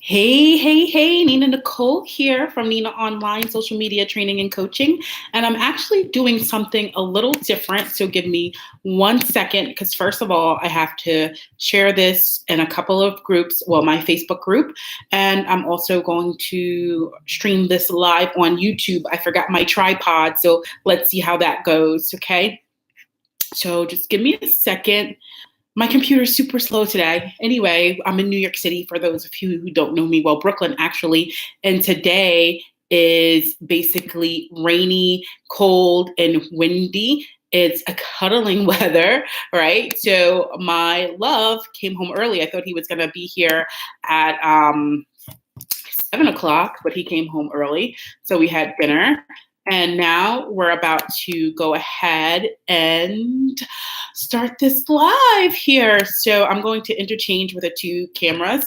Hey, hey, hey, Nina Nicole here from Nina Online Social Media Training and Coaching. And I'm actually doing something a little different. So give me 1 second, because first of all, I have to share this in a couple of groups. Well, my Facebook group. And I'm also going to stream this live on YouTube. I forgot my tripod. So let's see how that goes. Okay. So just give me a second. My computer's super slow today. Anyway, I'm in New York City for those of you who don't know me well, Brooklyn actually. And today is basically rainy, cold, and windy. It's a cuddling weather, right? So my love came home early. I thought he was going to be here at 7 o'clock, but he came home early. So we had dinner. And now we're about to go ahead and start this live here. So I'm going to interchange with the two cameras.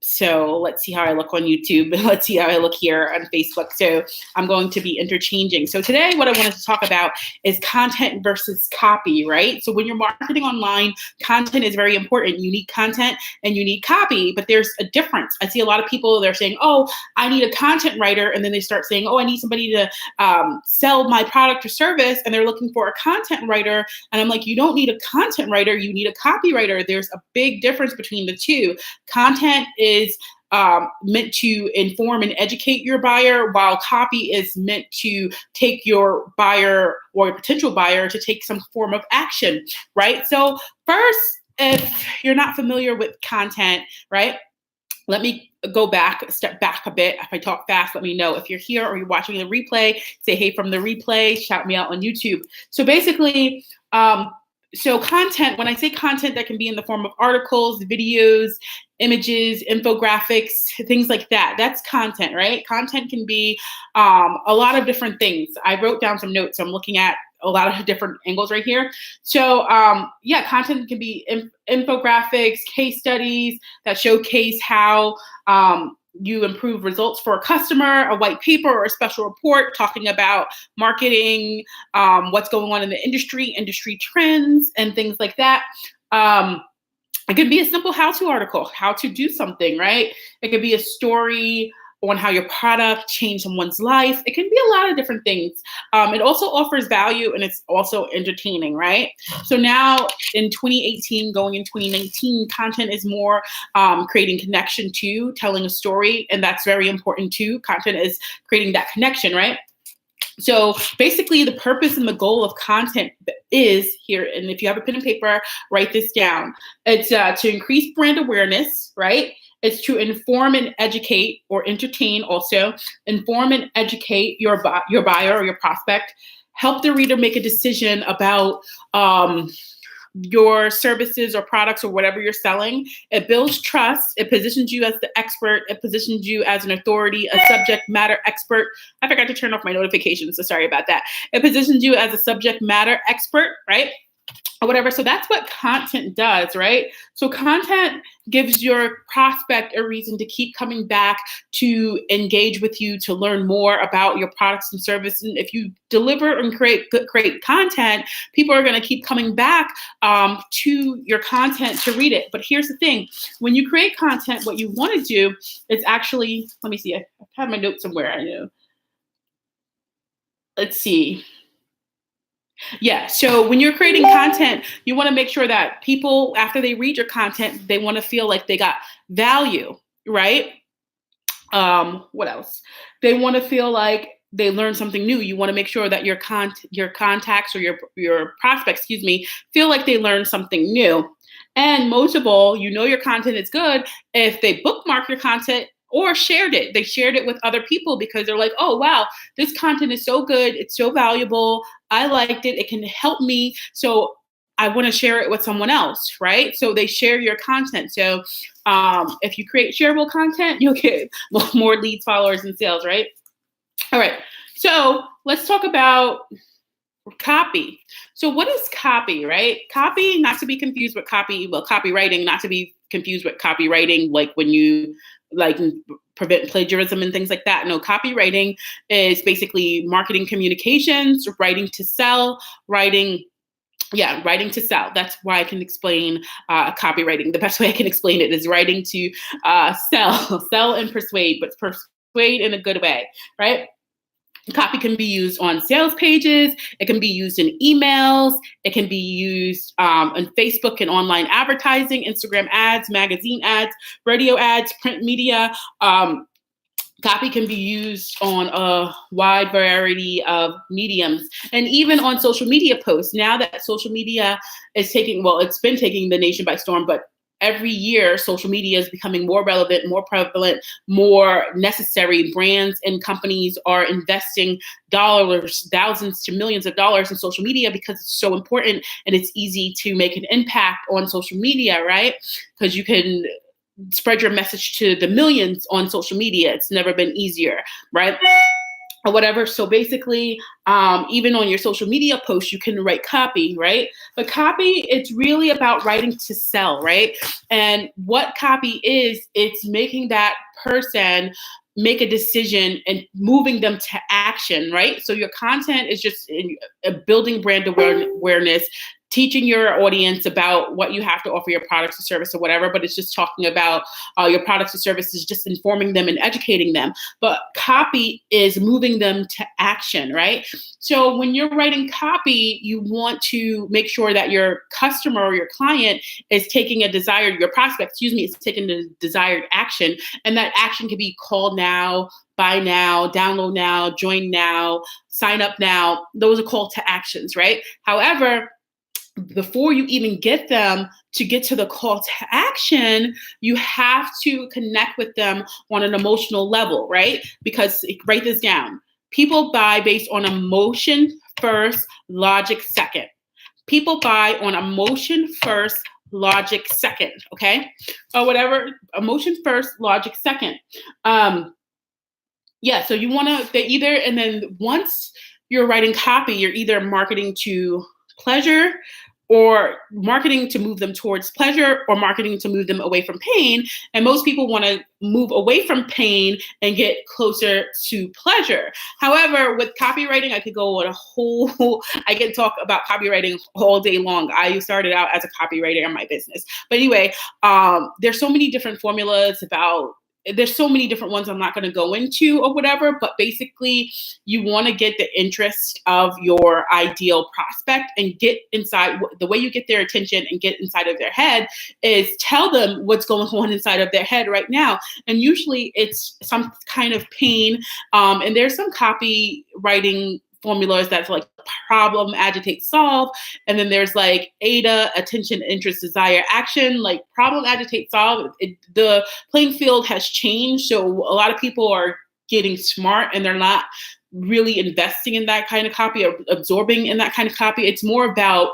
So let's see how I look on YouTube. Let's see how I look here on Facebook. So I'm going to be interchanging. So today what I wanted to talk about is content versus copy, right? So when you're marketing online, content is very important. You need content and you need copy, but there's a difference. I see a lot of people, they're saying, oh, I need a content writer. And then they start saying, oh, I need somebody to sell my product or service. And they're looking for a content writer. And I'm like, you don't need a content writer. You need a copywriter. There's a big difference between the two. Content is meant to inform and educate your buyer, while copy is meant to take your buyer or a potential buyer to take some form of action, right? So first, if you're not familiar with content, right? Let me step back a bit. If I talk fast, let me know. If you're here or you're watching the replay, say hey from the replay, shout me out on YouTube. So basically, so content, when I say content, that can be in the form of articles, videos, images, infographics, things like that. That's content, right? Content can be a lot of different things. I wrote down some notes. So I'm looking at a lot of different angles right here. So yeah, content can be infographics, case studies that showcase how you improve results for a customer, a white paper or a special report talking about marketing, what's going on in the industry trends, and things like that. It could be a simple how-to article, how to do something, right? It could be a story on how your product changed someone's life. It can be a lot of different things. It also offers value and it's also entertaining, right? So now in 2018, going in 2019, content is more creating connection to, telling a story, and that's very important too. Content is creating that connection, right? So basically the purpose and the goal of content is here, and if you have a pen and paper, write this down. It's to increase brand awareness, right? It's to inform and educate or entertain also. Inform and educate your buyer or your prospect. Help the reader make a decision about your services or products or whatever you're selling. It builds trust. It positions you as the expert. It positions you as an authority, a subject matter expert. I forgot to turn off my notifications, so sorry about that. It positions you as a subject matter expert, right? Or whatever. So that's what content does, right? So content gives your prospect a reason to keep coming back, to engage with you, to learn more about your products and services. And if you deliver and create content, people are going to keep coming back to your content to read it. But here's the thing. When you create content, what you want to do is actually, let me see, I have my notes somewhere. I know. Let's see. Yeah. So when you're creating content, you want to make sure that people, after they read your content, they want to feel like they got value, right? What else? They want to feel like they learned something new. You want to make sure that your contacts or your prospects, feel like they learned something new. And most of all, you know your content is good if they bookmark your content or shared it. They shared it with other people because they're like, oh, wow, this content is so good. It's so valuable. I liked it. It can help me. So I want to share it with someone else, right? So they share your content. So if you create shareable content, you'll get more leads, followers, and sales, right? All right. So let's talk about copy. So what is copy, right? Copy, not to be confused with copywriting, not to be confused with copywriting, like when you prevent plagiarism and things like that. No, copywriting is basically marketing communications, writing to sell, writing Yeah, writing to sell. That's why I can explain copywriting. The best way I can explain it is writing to sell, sell and persuade, but persuade in a good way, right? Copy can be used on sales pages. It can be used in emails. It can be used on Facebook and online advertising, Instagram ads, magazine ads, radio ads, print media. Copy can be used on a wide variety of mediums and even on social media posts. Now that social media is it's been taking the nation by storm, but every year social media is becoming more relevant, more prevalent, more necessary. Brands and companies are investing dollars, thousands to millions of dollars in social media because it's so important and it's easy to make an impact on social media, right? Because you can spread your message to the millions on social media. It's never been easier, right? Or whatever. So basically, even on your social media posts, you can write copy, right? But copy, it's really about writing to sell, right? And what copy is, it's making that person make a decision and moving them to action, right? So your content is just building brand awareness, teaching your audience about what you have to offer, your products or service or whatever, but it's just talking about your products or services, just informing them and educating them. But copy is moving them to action, right? So when you're writing copy, you want to make sure that your customer or your client is taking your prospect, is taking the desired action. And that action can be call now, buy now, download now, join now, sign up now. Those are call to actions, right? However, before you even get them to get to the call to action, you have to connect with them on an emotional level, right? Because write this down. People buy based on emotion first, logic second. People buy on emotion first, logic second, okay? Or whatever, emotion first, logic second. So you want to, and then once you're writing copy, you're either marketing to pleasure or marketing to move them towards pleasure or marketing to move them away from pain. And most people want to move away from pain and get closer to pleasure. However, with copywriting, I can talk about copywriting all day long. I started out as a copywriter in my business. But anyway, there's so many different formulas there's so many different ones I'm not going to go into or whatever, but basically you want to get the interest of your ideal prospect and get inside. The way you get their attention and get inside of their head is tell them what's going on inside of their head right now. And usually it's some kind of pain. And there's some copywriting formulas that's like problem, agitate, solve. And then there's like AIDA, attention, interest, desire, action. Like problem, agitate, solve. The playing field has changed. So a lot of people are getting smart and they're not really investing in that kind of copy or absorbing in that kind of copy. It's more about,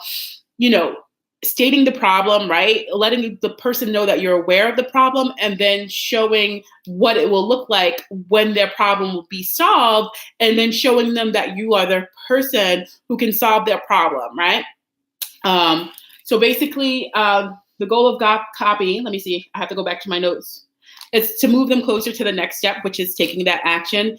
stating the problem, right? Letting the person know that you're aware of the problem and then showing what it will look like when their problem will be solved and then showing them that you are the person who can solve their problem, right? So basically, the goal of copy, let me see, I have to go back to my notes. It's to move them closer to the next step, which is taking that action.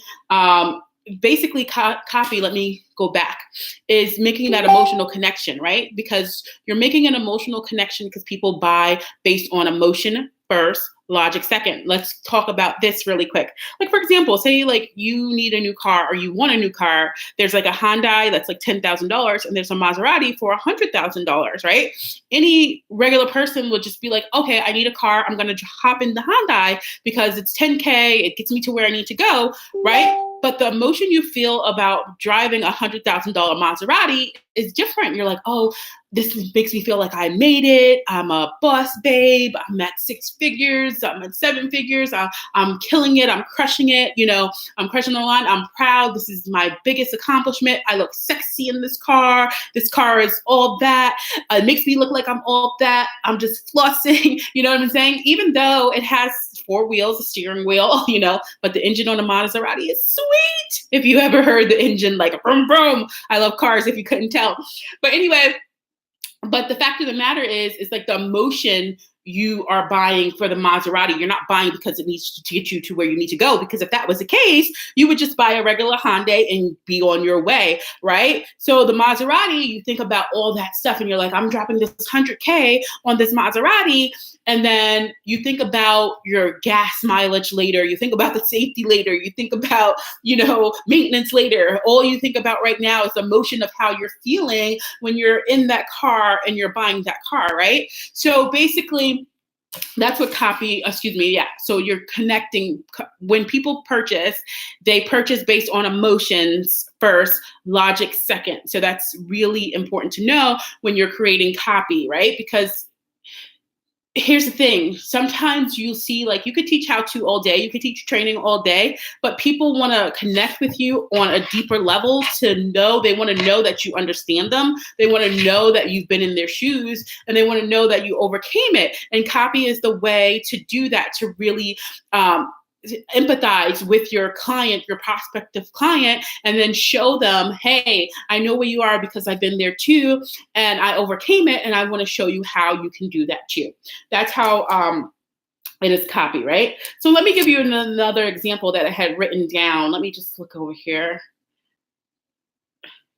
Basically, copy, let me go back, is making that emotional connection, right? Because you're making an emotional connection because people buy based on emotion first, logic second. Let's talk about this really quick. Like, for example, say like you need a new car or you want a new car. There's like a Hyundai that's like $10,000 and there's a Maserati for $100,000, right? Any regular person would just be like, okay, I need a car. I'm going to hop in the Hyundai because it's $10K. It gets me to where I need to go, right? But the emotion you feel about driving a $100,000 Maserati is different. You're like, oh, this makes me feel like I made it. I'm a boss babe. I'm at 6 figures. I'm at 7 figures. I'm killing it. I'm crushing it. I'm crushing the line. I'm proud. This is my biggest accomplishment. I look sexy in this car. This car is all that. It makes me look like I'm all that. I'm just flossing. You know what I'm saying? Even though it has 4 wheels, a steering wheel, but the engine on a Maserati is sweet. If you ever heard the engine, like vroom, vroom. I love cars if you couldn't tell. But anyway, but the fact of the matter is like the emotion you are buying for the Maserati. You're not buying because it needs to get you to where you need to go. Because if that was the case, you would just buy a regular Hyundai and be on your way, right? So the Maserati, you think about all that stuff and you're like, I'm dropping this 100K on this Maserati. And then you think about your gas mileage later. You think about the safety later. You think about, maintenance later. All you think about right now is the emotion of how you're feeling when you're in that car and you're buying that car, right? So basically, that's what So you're connecting. When people purchase, they purchase based on emotions first, logic second. So that's really important to know when you're creating copy, right? Because here's the thing. Sometimes you'll see, like, you could teach how-to all day, you could teach training all day, but people want to connect with you on a deeper level they want to know that you understand them. They want to know that you've been in their shoes, and they want to know that you overcame it. And copy is the way to do that, to really empathize with your client, your prospective client, and then show them, hey, I know where you are because I've been there too, and I overcame it, and I want to show you how you can do that too. That's how it is copy, right? So let me give you another example that I had written down. Let me just look over here.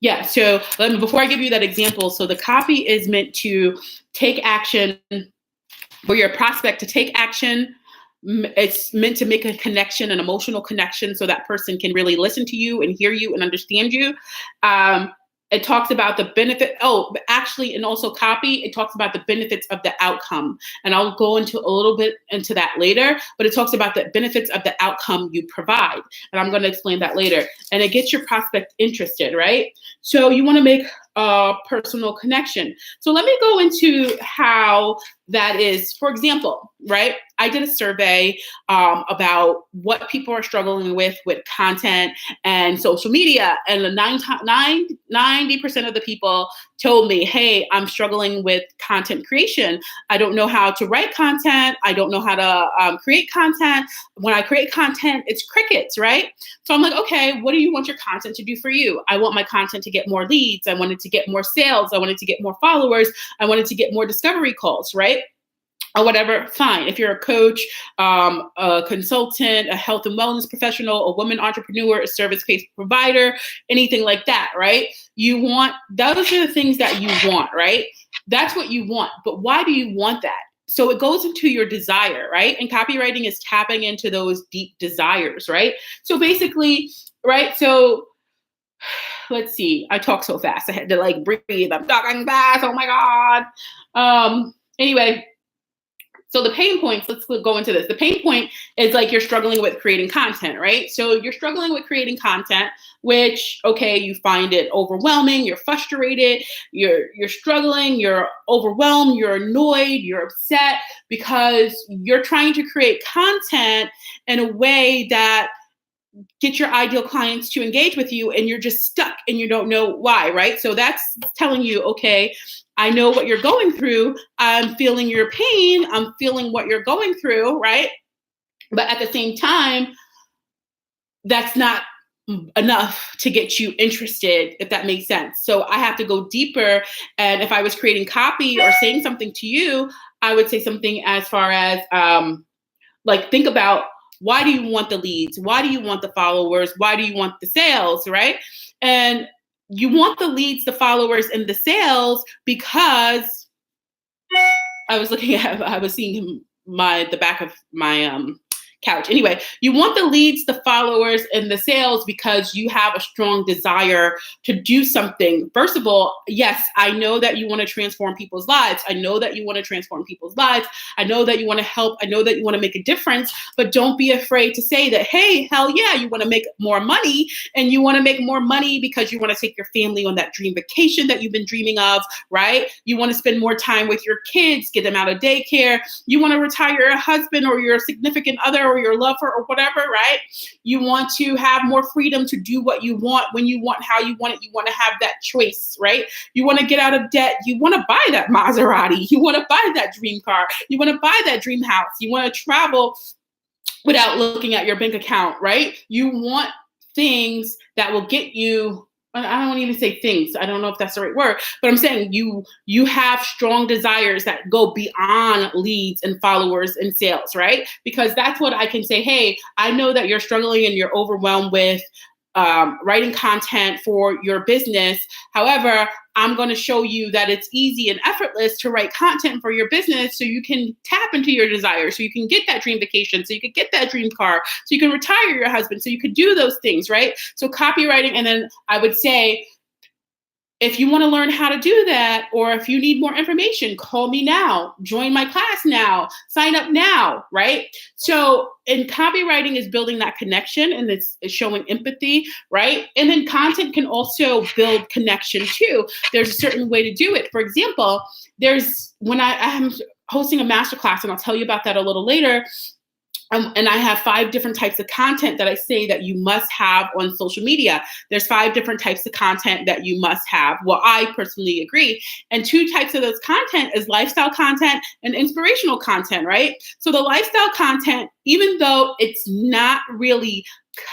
Yeah, so before I give you that example, so the copy is meant to take action, for your prospect to take action. It's meant to make a connection, an emotional connection, so that person can really listen to you and hear you and understand you. It talks about the benefit. And also copy, it talks about the benefits of the outcome. And I'll go into a little bit into that later, but it talks about the benefits of the outcome you provide. And I'm going to explain that later. And it gets your prospect interested, right? So you want to make a personal connection. So let me go into how that is. For example, right? I did a survey about what people are struggling with content and social media. And 90% of the people told me, hey, I'm struggling with content creation. I don't know how to write content. I don't know how to create content. When I create content, it's crickets, right? So I'm like, okay, what do you want your content to do for you? I want my content to get more leads. I want it to get more sales. I want it to get more followers. I want it to get more discovery calls, right? Or whatever, fine. If you're a coach, a consultant, a health and wellness professional, a woman entrepreneur, a service-based provider, anything like that, right? Those are the things that you want, right? That's what you want. But why do you want that? So it goes into your desire, right? And copywriting is tapping into those deep desires, right? So basically, right? So let's see. I talk so fast. I had to breathe. I'm talking fast. Oh my God. Anyway. So the pain points, let's go into this. The pain point is you're struggling with creating content, right? So you're struggling with creating content, which, okay, you find it overwhelming, you're frustrated, you're struggling, you're overwhelmed, you're annoyed, you're upset because you're trying to create content in a way that get your ideal clients to engage with you, and you're just stuck and you don't know why, right? So that's telling you, okay, I know what you're going through. I'm feeling your pain. I'm feeling what you're going through, right? But at the same time, that's not enough to get you interested, if that makes sense. So I have to go deeper. And if I was creating copy or saying something to you, I would say something as far as think about, why do you want the leads? Why do you want the followers? Why do you want the sales, right? And you want the leads, the followers, and the sales because I was seeing the back of my couch. Anyway, you want the leads, the followers, and the sales because you have a strong desire to do something. First of all, yes, I know that you want to transform people's lives. I know that you want to transform people's lives. I know that you want to help. I know that you want to make a difference, but don't be afraid to say that, hey, hell yeah, you want to make more money, and you want to make more money because you want to take your family on that dream vacation that you've been dreaming of, right? You want to spend more time with your kids, get them out of daycare. You want to retire your husband or your significant other or your lover or whatever, right? You want to have more freedom to do what you want, when you want, how you want it. You want to have that choice, right? You want to get out of debt. You want to buy that Maserati. You want to buy that dream car. You want to buy that dream house. You want to travel without looking at your bank account, right? You want things that will get you I don't even say things. I don't know if that's the right word, but I'm saying you have strong desires that go beyond leads and followers and sales, right? Because that's what I can say. Hey, I know that you're struggling and you're overwhelmed with writing content for your business. However, I'm going to show you that it's easy and effortless to write content for your business so you can tap into your desires, so you can get that dream vacation, so you can get that dream car, so you can retire your husband, so you can do those things, right? So copywriting, and then I would say, if you want to learn how to do that, or if you need more information, call me now, join my class now, sign up now, right? So, and copywriting is building that connection, and it's showing empathy, right? And then content can also build connection too. There's a certain way to do it. For example, when I'm hosting a masterclass, and I'll tell you about that a little later. And I have 5 different types of content that I say that you must have on social media. There's 5 different types of content that you must have. Well, I personally agree. And 2 types of those content is lifestyle content and inspirational content, right? So the lifestyle content, even though it's not really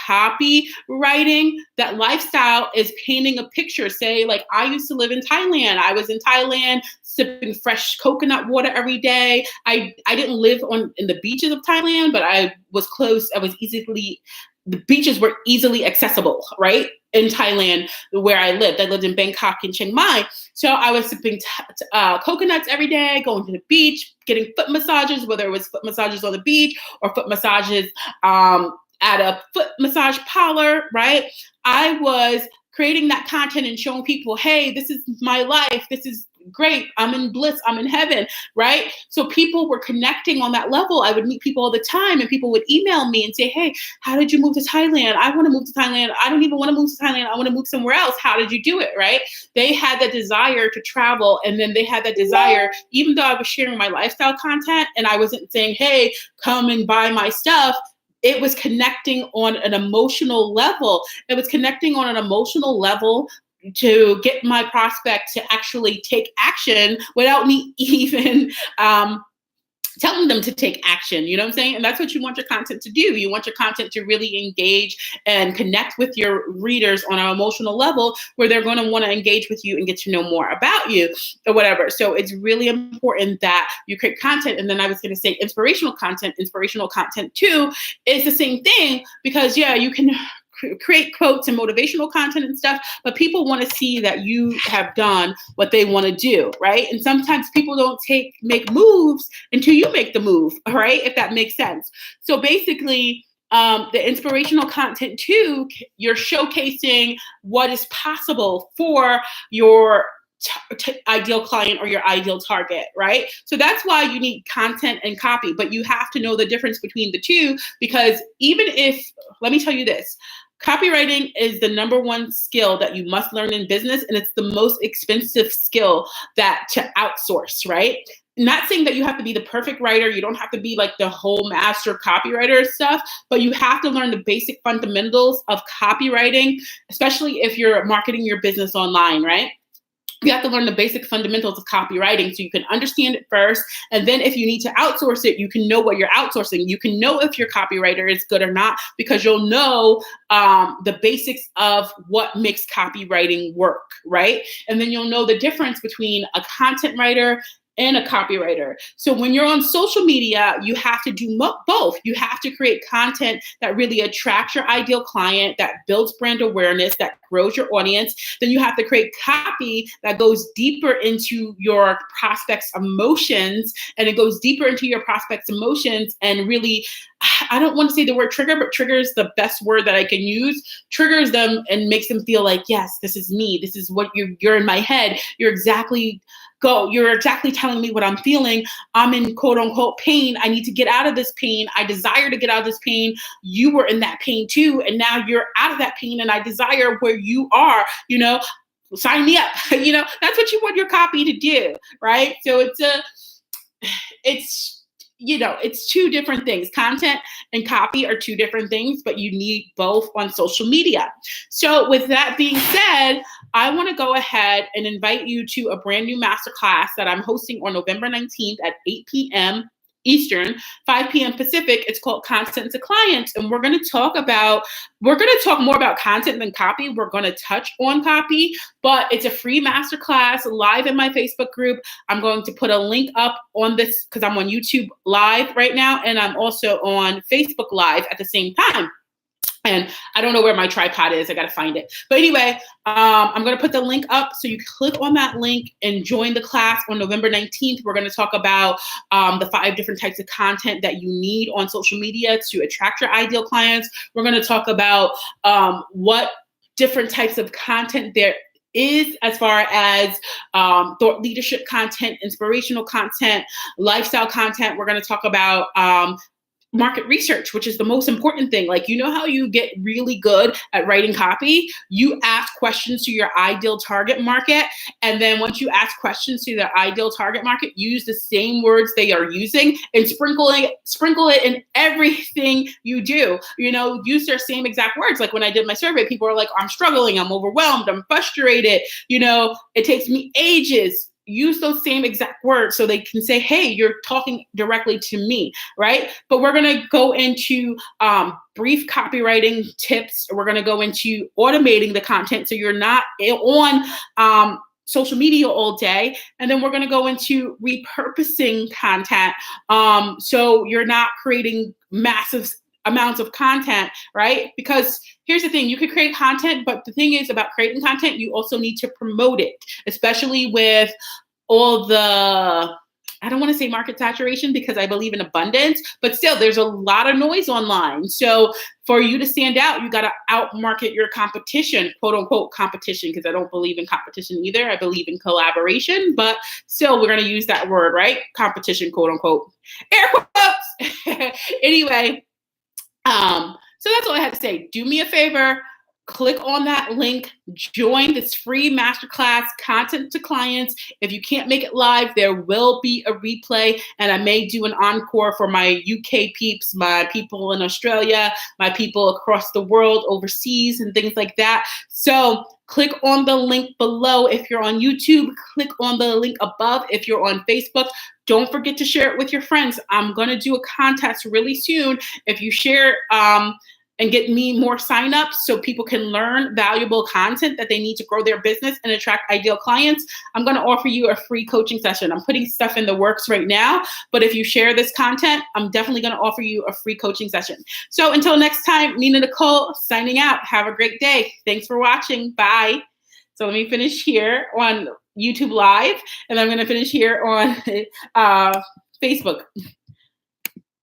copywriting, that lifestyle is painting a picture. Say, like, I used to live in Thailand. I was in Thailand sipping fresh coconut water every day. I didn't live in the beaches of Thailand, but I was close. The beaches were easily accessible, right? In Thailand, where I lived. I lived in Bangkok and Chiang Mai. So I was sipping coconuts every day, going to the beach, getting foot massages, whether it was foot massages on the beach or foot massages at a foot massage parlor, right? I was creating that content and showing people, hey, this is my life. This is great. I'm in bliss. I'm in heaven, right? So people were connecting on that level. I would meet people all the time, and people would email me and say, hey, how did you move to Thailand? I want to move to Thailand. I don't even want to move to Thailand. I want to move somewhere else. How did you do it, right? They had that desire to travel, and then they had that desire, even though I was sharing my lifestyle content and I wasn't saying, hey, come and buy my stuff. It was connecting on an emotional level. It was connecting on an emotional level to get my prospect to actually take action without me even telling them to take action. You know what I'm saying? And that's what you want your content to do. You want your content to really engage and connect with your readers on an emotional level, where they're going to want to engage with you and get to know more about you or whatever. So it's really important that you create content. And then I was going to say inspirational content too is the same thing, because you can create quotes and motivational content and stuff, but people want to see that you have done what they want to do, right? And sometimes people don't make moves until you make the move, right? If that makes sense. So basically, the inspirational content too, you're showcasing what is possible for your ideal client or your ideal target, right? So that's why you need content and copy, but you have to know the difference between the two, because let me tell you this, copywriting is the number 1 skill that you must learn in business, and it's the most expensive skill to outsource, right? Not saying that you have to be the perfect writer. You don't have to be like the whole master copywriter stuff, but you have to learn the basic fundamentals of copywriting, especially if you're marketing your business online, right? You have to learn the basic fundamentals of copywriting so you can understand it first. And then if you need to outsource it, you can know what you're outsourcing. You can know if your copywriter is good or not, because you'll know the basics of what makes copywriting work, right? And then you'll know the difference between a content writer and a copywriter. So when you're on social media, you have to do both. You have to create content that really attracts your ideal client, that builds brand awareness, that grows your audience. Then you have to create copy that goes deeper into your prospects' emotions, and it goes deeper into your prospects' emotions and really, I don't want to say the word trigger, but trigger is the best word that I can use. Triggers them and makes them feel like, yes, this is me. This is what you're in my head. You're exactly telling me what I'm feeling. I'm in quote unquote pain. I need to get out of this pain. I desire to get out of this pain. You were in that pain too. And now you're out of that pain, and I desire where you are, sign me up. That's what you want your copy to do, right? So it's 2 different things. Content and copy are 2 different things, but you need both on social media. So with that being said, I want to go ahead and invite you to a brand new masterclass that I'm hosting on November 19th at 8 p.m. Eastern, 5 p.m. Pacific. It's called Content to Clients. And we're going to talk more about content than copy. We're going to touch on copy, but it's a free masterclass live in my Facebook group. I'm going to put a link up on this because I'm on YouTube Live right now, and I'm also on Facebook Live at the same time. And I don't know where my tripod is. I got to find it. But anyway, I'm going to put the link up. So you click on that link and join the class on November 19th. We're going to talk about the 5 different types of content that you need on social media to attract your ideal clients. We're going to talk about what different types of content there is as far as thought leadership content, inspirational content, lifestyle content. We're going to talk about market research, which is the most important thing. Like, you know how you get really good at writing copy? You ask questions to your ideal target market. And then once you ask questions to their ideal target market, use the same words they are using and sprinkle it in everything you do. You know, use their same exact words. Like when I did my survey, people are like, I'm struggling, I'm overwhelmed, I'm frustrated. You know, it takes me ages. Use those same exact words so they can say, hey, you're talking directly to me, right? But we're going to go into brief copywriting tips. We're going to go into automating the content so you're not on social media all day. And then we're going to go into repurposing content so you're not creating massive amounts of content, right? Because here's the thing, you could create content, but the thing is about creating content, you also need to promote it, especially with all the, I don't want to say market saturation because I believe in abundance, but still there's a lot of noise online. So for you to stand out, you got to outmarket your competition, quote unquote competition, because I don't believe in competition either. I believe in collaboration, but still we're going to use that word, right? Competition, quote unquote, air quotes. Anyway, so that's all I had to say. Do me a favor, click on that link, join this free masterclass, Content to Clients. If you can't make it live, there will be a replay, and I may do an encore for my UK peeps, my people in Australia, my people across the world, overseas, and things like that. So click on the link below if you're on YouTube. Click on the link above if you're on Facebook. Don't forget to share it with your friends. I'm going to do a contest really soon. If you share and get me more signups so people can learn valuable content that they need to grow their business and attract ideal clients, I'm going to offer you a free coaching session. I'm putting stuff in the works right now, but if you share this content, I'm definitely going to offer you a free coaching session. So until next time, Nina Nicole signing out. Have a great day. Thanks for watching. Bye. So let me finish here on YouTube Live, and I'm going to finish here on Facebook.